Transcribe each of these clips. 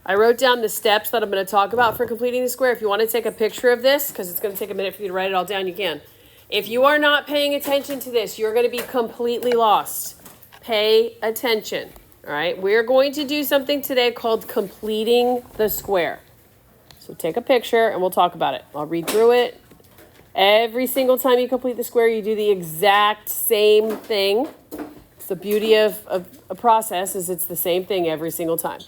I wrote down the steps that I'm going to talk about for completing the square. If you want to take a picture of this, because it's going to take a minute for you to write it all down, you can. If you are not paying attention to this, you're going to be completely lost. Pay attention. All right, we're going to do something today called completing the square. So take a picture and we'll talk about it. I'll read through it. Every single time you complete the square, you do the exact same thing. It's the beauty of a process is it's the same thing every single time.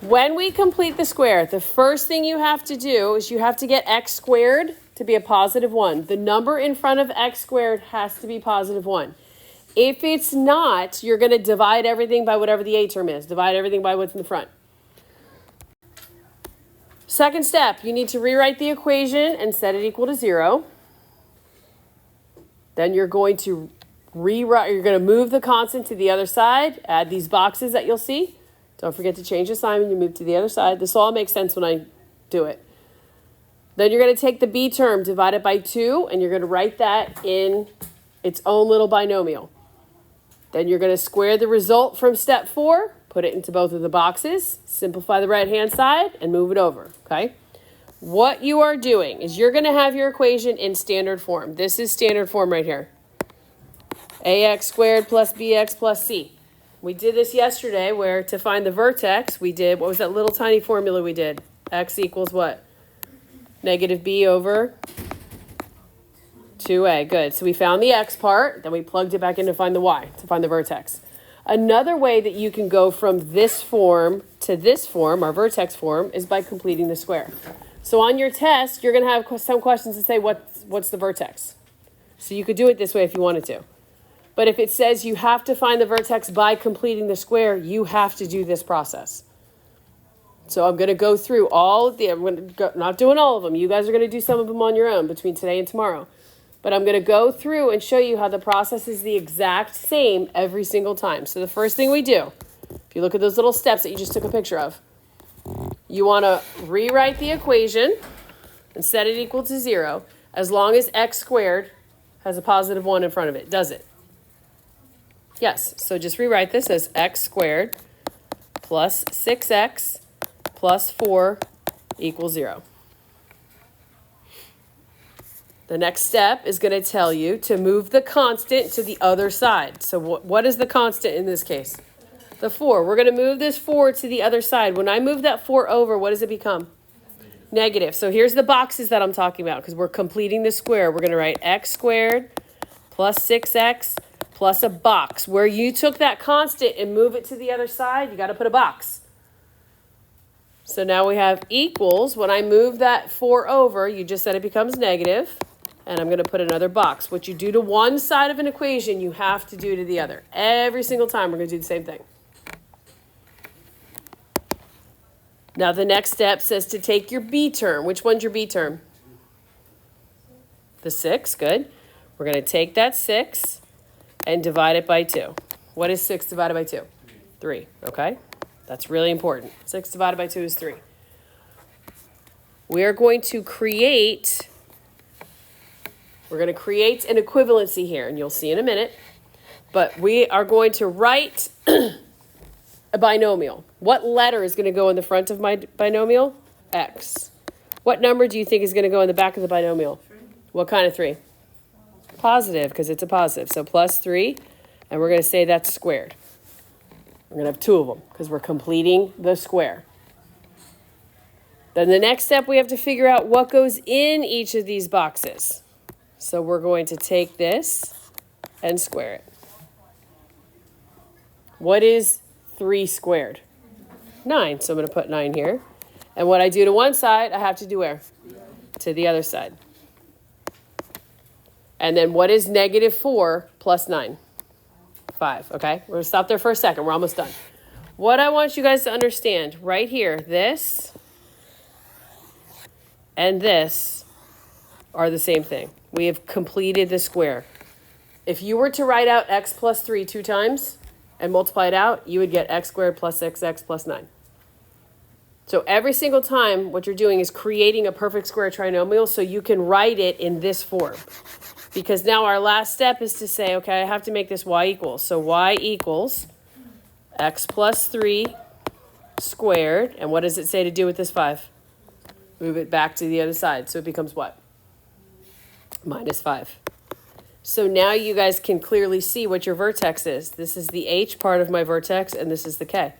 When we complete the square, the first thing you have to do is you have to get x squared to be a positive 1. The number in front of x squared has to be positive 1. If it's not, you're going to divide everything by whatever the a term is. Divide everything by what's in the front. Second step, you need to rewrite the equation and set it equal to 0. Then you're going to move the constant to the other side, add these boxes that you'll see. Don't forget to change the sign when you move to the other side. This all makes sense when I do it. Then you're going to take the b term, divide it by 2, and you're going to write that in its own little binomial. Then you're going to square the result from step 4, put it into both of the boxes, simplify the right-hand side, and move it over, okay? What you are doing is you're going to have your equation in standard form. This is standard form right here. ax squared plus bx plus c. We did this yesterday where to find the vertex, we did, what was that little tiny formula we did? X equals what? Negative b over 2a. Good. So we found the x part, then we plugged it back in to find the y, to find the vertex. Another way that you can go from this form to this form, our vertex form, is by completing the square. So on your test, you're going to have some questions that say, what's the vertex? So you could do it this way if you wanted to. But if it says you have to find the vertex by completing the square, you have to do this process. So I'm going to go through all of not doing all of them. You guys are going to do some of them on your own between today and tomorrow. But I'm going to go through and show you how the process is the exact same every single time. So the first thing we do, if you look at those little steps that you just took a picture of, you want to rewrite the equation and set it equal to 0 as long as x squared has a positive 1 in front of it. Does it? Yes. So just rewrite this as x squared plus 6x plus 4 equals 0. The next step is going to tell you to move the constant to the other side. So what is the constant in this case? The 4. We're going to move this 4 to the other side. When I move that 4 over, what does it become? Negative. So here's the boxes that I'm talking about because we're completing the square. We're going to write x squared plus 6x plus a box. Where you took that constant and move it to the other side, you got to put a box. So now we have equals. When I move that 4 over, you just said it becomes negative. And I'm going to put another box. What you do to one side of an equation, you have to do to the other. Every single time, we're going to do the same thing. Now, the next step says to take your b term. Which one's your b term? The 6. Good. We're going to take that 6 and divide it by 2. What is 6 divided by 2? 3. Okay? That's really important. 6 divided by 2 is 3. We are going to create... We're going to create an equivalency here, and you'll see in a minute. But we are going to write a binomial. What letter is going to go in the front of my binomial? X. What number do you think is going to go in the back of the binomial? 3. What kind of 3? Positive, because it's a positive. So plus 3, and we're going to say that's squared. We're going to have 2 of them, because we're completing the square. Then the next step, we have to figure out what goes in each of these boxes. So we're going to take this and square it. What is 3 squared? 9. So I'm going to put 9 here. And what I do to one side, I have to do where? To the other side. And then what is negative 4 plus 9? 5. Okay? We're going to stop there for a second. We're almost done. What I want you guys to understand right here, this and this are the same thing. We have completed the square. If you were to write out x plus 3 2 times and multiply it out, you would get x squared plus 6x plus 9. So every single time, what you're doing is creating a perfect square trinomial so you can write it in this form. Because now our last step is to say, okay, I have to make this y equals. So y equals x plus 3 squared. And what does it say to do with this 5? Move it back to the other side. So it becomes what? -5. So now you guys can clearly see what your vertex is. This is the H part of my vertex, and this is the K.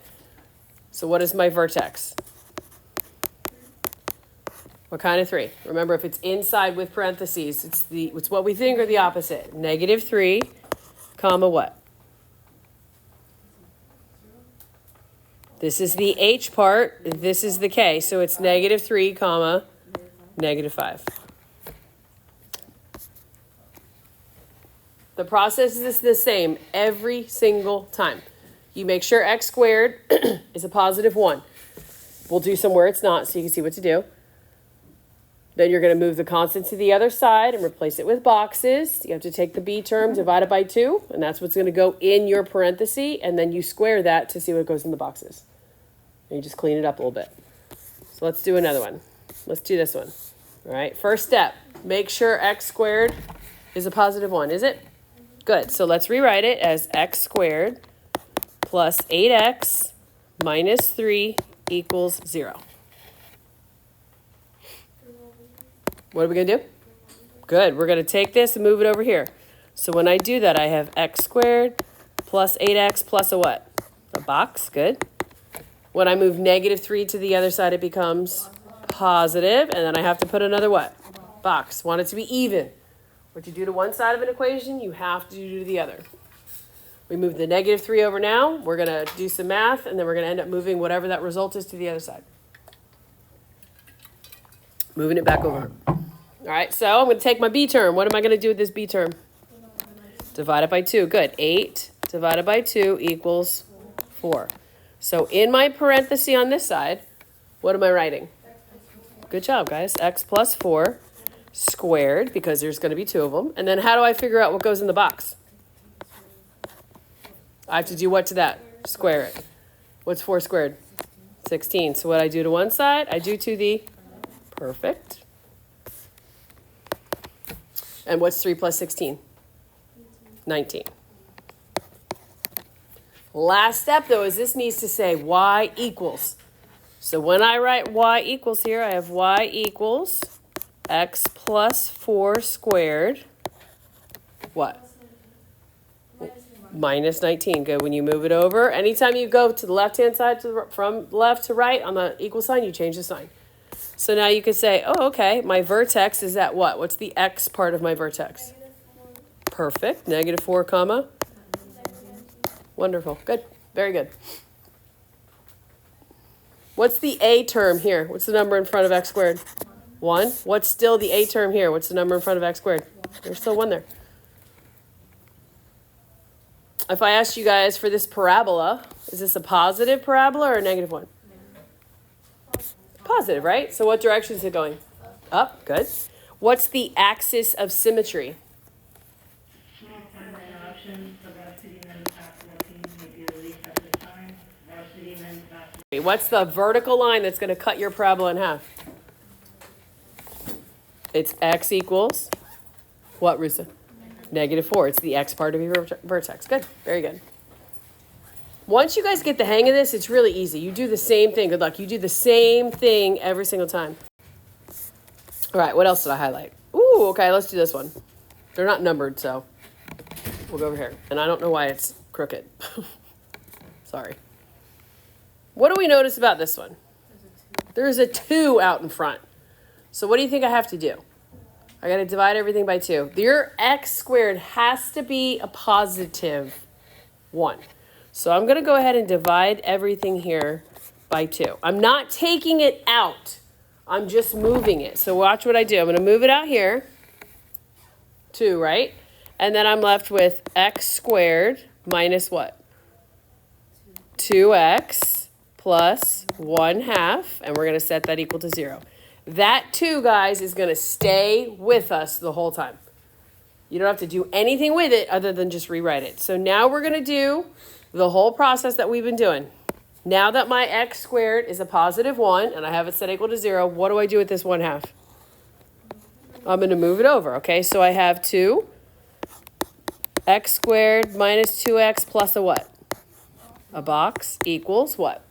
So what is my vertex? What kind of 3? Remember, if it's inside with parentheses, it's what we think are the opposite. -3, comma what? This is the H part. This is the K. So it's -3, comma, -5. The process is the same every single time. You make sure x squared is a +1. We'll do some where it's not so you can see what to do. Then you're going to move the constant to the other side and replace it with boxes. You have to take the b term, divide it by 2, and that's what's going to go in your parenthesis, and then you square that to see what goes in the boxes. And you just clean it up a little bit. So let's do another one. Let's do this one. All right, first step, make sure x squared is a +1, is it? Good, so let's rewrite it as x squared plus 8x minus 3 equals 0. What are we going to do? Good. We're going to take this and move it over here. So when I do that, I have x squared plus 8x plus a what? A box. Good. When I move -3 to the other side, it becomes positive. And then I have to put another what? Box. Want it to be even. What you do to one side of an equation, you have to do to the other. We move the -3 over now. We're going to do some math, and then we're going to end up moving whatever that result is to the other side. Moving it back over. All right, so I'm going to take my b term. What am I going to do with this b term? Divide it by 2. Good. 8 divided by 2 equals 4. So in my parenthesis on this side, what am I writing? Good job, guys. X plus 4 squared, because there's going to be 2 of them. And then how do I figure out what goes in the box? I have to do what to that? Square it. What's 4 squared? 16. So what I do to one side, I do to the perfect. And what's 3 plus 16? 19. Last step, though, is this needs to say y equals. So when I write y equals here, I have y equals x plus 4 squared. What? Minus 19. Good. When you move it over, anytime you go to the left-hand side from left to right on the equal sign, you change the sign. So now you could say, oh, okay, my vertex is at what? What's the x part of my vertex? Perfect. -4, comma. Wonderful. Good. Very good. What's the a term here? What's the number in front of x squared? 1. What's still the a term here? What's the number in front of x squared? There's still 1 there. If I asked you guys for this parabola, is this a positive parabola or a -1? Positive, right? So what direction is it going? Up. Good. What's the axis of symmetry? What's the vertical line that's going to cut your parabola in half? It's x equals what, Rusa? -4. It's the x part of your vertex. Good. Very good. Once you guys get the hang of this, it's really easy. You do the same thing. Good luck. You do the same thing every single time. All right. What else did I highlight? Ooh, okay. Let's do this one. They're not numbered, so we'll go over here. And I don't know why it's crooked. Sorry. What do we notice about this one? There's a 2 out in front. So what do you think I have to do? I got to divide everything by 2. Your x squared has to be a +1. So I'm going to go ahead and divide everything here by 2. I'm not taking it out. I'm just moving it. So watch what I do. I'm going to move it out here. 2, right? And then I'm left with x squared minus what? 2x plus 1/2. And we're going to set that equal to 0. That 2, guys, is going to stay with us the whole time. You don't have to do anything with it other than just rewrite it. So now we're going to do the whole process that we've been doing. Now that my x squared is a +1 and I have it set equal to 0, what do I do with this 1/2? I'm going to move it over, okay? So I have 2 x squared minus 2x plus a what? A box equals what?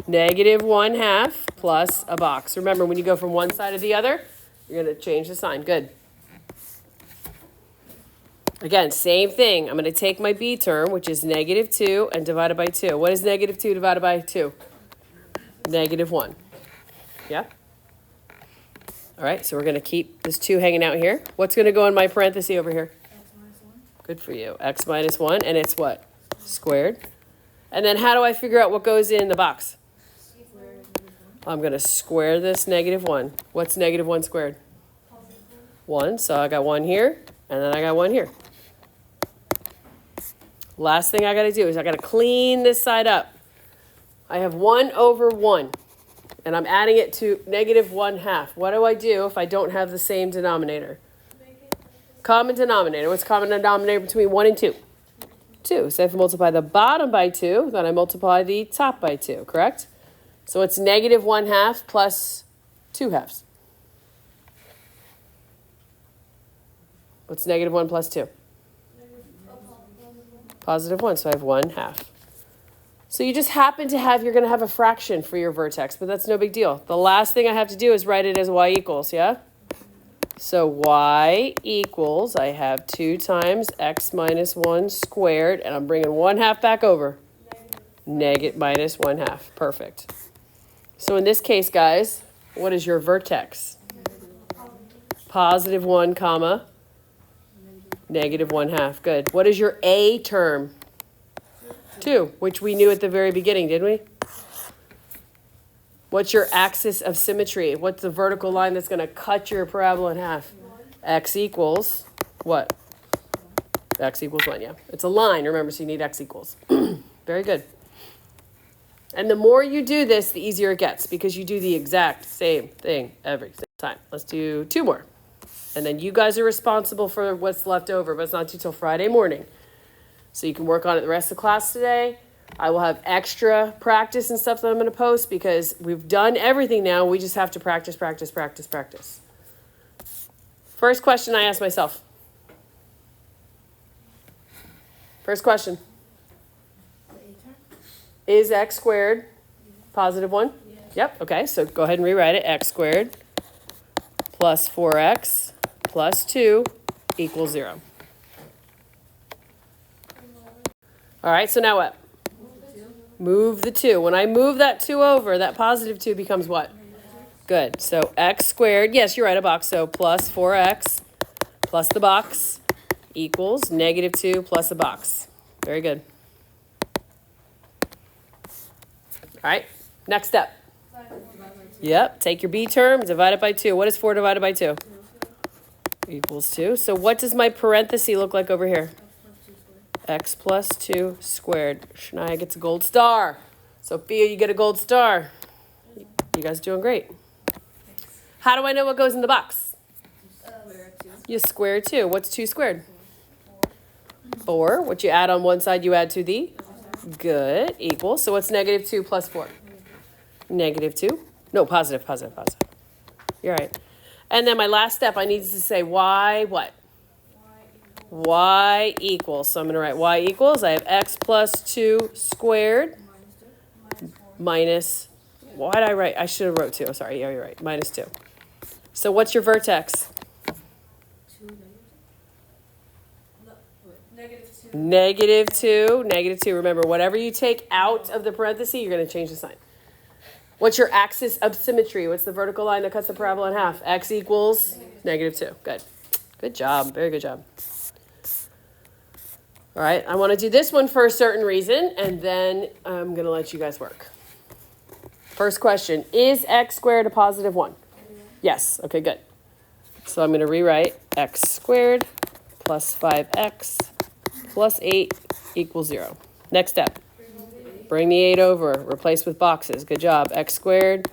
Negative 1/2 plus a box. Remember, when you go from one side to the other, you're going to change the sign. Good. Again, same thing. I'm going to take my b term, which is negative 2, and divide it by 2. What is negative 2 divided by 2? Negative 1. Yeah? All right, so we're going to keep this 2 hanging out here. What's going to go in my parenthesis over here? Good for you. X minus 1, and it's what? Squared. And then how do I figure out what goes in the box? I'm going to square this negative 1. What's negative 1 squared? 1. So I got 1 here, and then I got 1 here. Last thing I got to do is I got to clean this side up. I have 1 over 1, and I'm adding it to negative 1/2. What do I do if I don't have the same denominator? Common denominator. What's common denominator between 1 and 2? 2. So if I multiply the bottom by 2, then I multiply the top by 2, correct? So it's negative 1/2 plus 2/2. What's negative 1 plus 2? Positive 1, so I have 1/2. So you just happen to have, you're going to have a fraction for your vertex, but that's no big deal. The last thing I have to do is write it as y equals, yeah? So y equals, I have 2 times x minus 1 squared, and I'm bringing 1/2 back over. Negative minus 1/2. Perfect. So in this case, guys, what is your vertex? Positive 1, comma, negative 1/2. Good. What is your a term? 2, which we knew at the very beginning, didn't we? What's your axis of symmetry? What's the vertical line that's going to cut your parabola in half? X equals what? X equals 1, yeah. It's a line, remember, so you need x equals. Very good. And the more you do this, the easier it gets because you do the exact same thing every single time. Let's do 2 more. And then you guys are responsible for what's left over, but it's not due till Friday morning. So you can work on it the rest of the class today. I will have extra practice and stuff that I'm going to post because we've done everything now. We just have to practice, practice, practice, practice. First question I asked myself. First question. Is x squared positive 1? Yep. Okay, so go ahead and rewrite it. X squared plus 4x plus 2 equals 0. All right, so now what? Move the 2. When I move that 2 over, that positive 2 becomes what? Good. So x squared, yes, you're right, a box. So plus 4x plus the box equals negative 2 plus a box. Very good. All right, next step. Yep, take your b term, divide it by 2. What is 4 divided by 2? Equals 2. So what does my parenthesis look like over here? X plus 2 squared. Shania gets a gold star. Sophia, you get a gold star. You guys are doing great. How do I know what goes in the box? You square 2. What's 2 squared? 4. What you add on one side, you add to the? Good. Equals. So what's negative 2 plus 4? Negative 2. No, positive, positive, positive. You're right. And then my last step, I need to say y what? Y equals. So I'm going to write y equals. I have x plus 2 squared minus, why did I write? I should have wrote 2. Oh, sorry. Yeah, you're right. Minus 2. So what's your vertex? Negative 2. Negative 2. Remember, whatever you take out of the parenthesis, you're going to change the sign. What's your axis of symmetry? What's the vertical line that cuts the parabola in half? X equals negative 2. Good. Good job. Very good job. All right. I want to do this one for a certain reason, and then I'm going to let you guys work. First question. Is x squared a positive 1? Yes. Okay, good. So I'm going to rewrite x squared plus 5x plus 8 equals 0. Next step. Bring the 8 over. Replace with boxes. Good job. X squared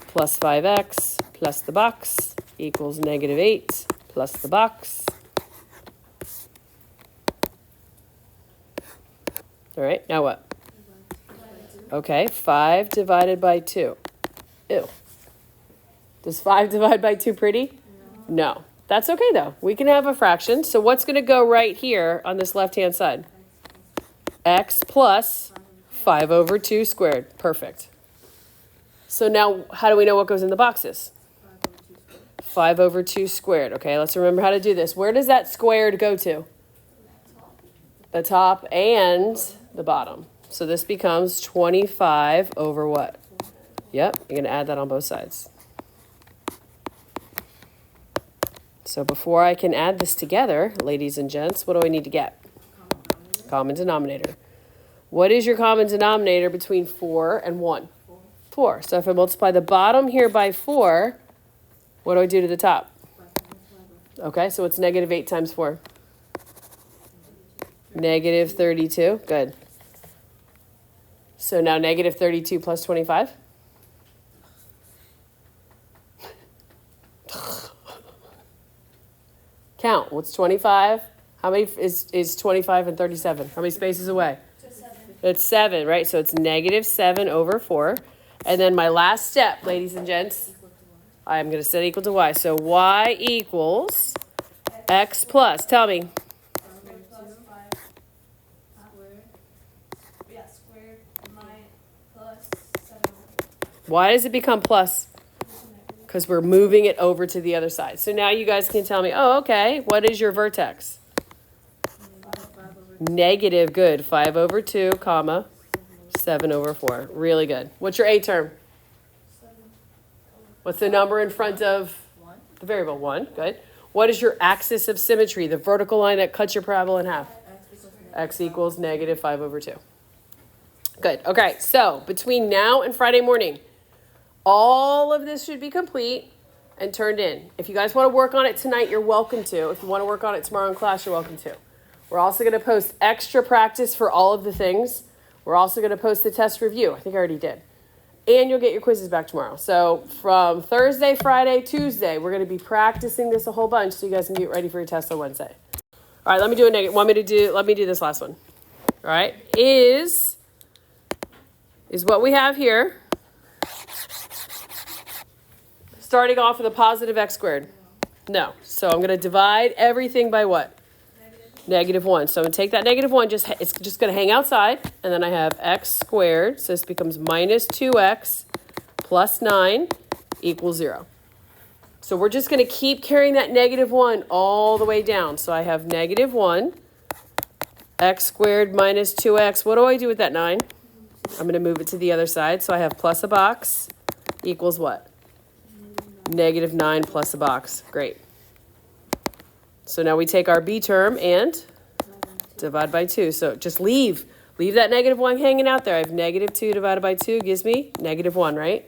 plus 5x plus the box equals negative 8 plus the box. All right. Now what? Okay. 5 divided by 2. Ew. Does 5 divide by 2 pretty? No. That's okay, though. We can have a fraction. So what's going to go right here on this left-hand side? X plus 5 over 2 squared. Perfect. So now, how do we know what goes in the boxes? 5 over 2 squared. Okay, let's remember how to do this. Where does that squared go to? The top and the bottom. So this becomes 25 over what? Yep, you're going to add that on both sides. So before I can add this together, ladies and gents, what do I need to get? Common denominator. What is your common denominator between 4 and 1? 4. So if I multiply the bottom here by 4, what do I do to the top? Okay, so it's negative 8 times 4. Negative 32. Good. So now negative 32 plus 25. Count. What's 25? How many is 25 and 37? How many spaces away? It's 7, right? So it's negative 7 over 4. And then my last step, ladies and gents, I'm going to set equal to y. So y equals x plus, tell me. Why does it become plus? Because we're moving it over to the other side. So now you guys can tell me, oh, okay, what is your vertex? Negative, good. 5 over 2, comma, 7 over 4. Really good. What's your A term? What's the number in front of the variable? 1. Good. What is your axis of symmetry, the vertical line that cuts your parabola in half? X equals negative 5 over 2. Good. Okay, so between now and Friday morning, all of this should be complete and turned in. If you guys want to work on it tonight, you're welcome to. If you want to work on it tomorrow in class, you're welcome to. We're also going to post extra practice for all of the things. We're also going to post the test review. I think I already did. And you'll get your quizzes back tomorrow. So from Thursday, Friday, Tuesday, we're going to be practicing this a whole bunch so you guys can get ready for your test on Wednesday. All right, let me do a negative. Let me do this last one. All right, is what we have here. Starting off with a positive x squared. No. So I'm going to divide everything by what? Negative 1. So I'm going to take that negative 1, it's just going to hang outside, and then I have x squared, so this becomes minus 2x plus 9 equals 0. So we're just going to keep carrying that negative 1 all the way down. So I have negative 1, x squared minus 2x. What do I do with that 9? I'm going to move it to the other side. So I have plus a box equals what? Negative 9 plus a box. Great. So now we take our b term and divide by 2. So just leave that negative 1 hanging out there. I have negative 2 divided by 2 gives me negative 1, right?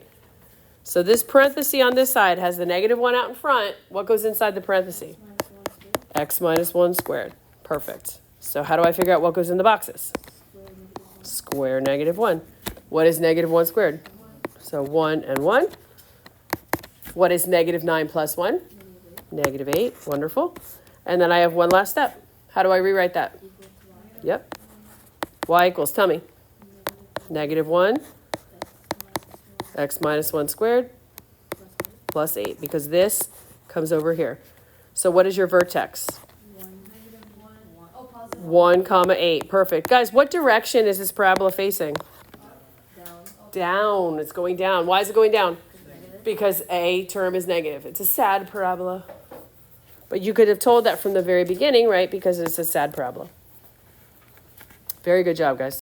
So this parenthesis on this side has the negative 1 out in front. What goes inside the parenthesis? X minus 1 squared. Perfect. So how do I figure out what goes in the boxes? Square negative 1. What is negative 1 squared? So 1 and 1. What is negative 9 plus 1? Negative 8. Wonderful. And then I have one last step. How do I rewrite that? Yep. Y equals, tell me. Negative 1. X minus 1 squared plus 8. Because this comes over here. So what is your vertex? 1 comma 8. Perfect. Guys, what direction is this parabola facing? Down. It's going down. Why is it going down? Because a term is negative. It's a sad parabola. But you could have told that from the very beginning, right? Because it's a sad parabola. Very good job, guys.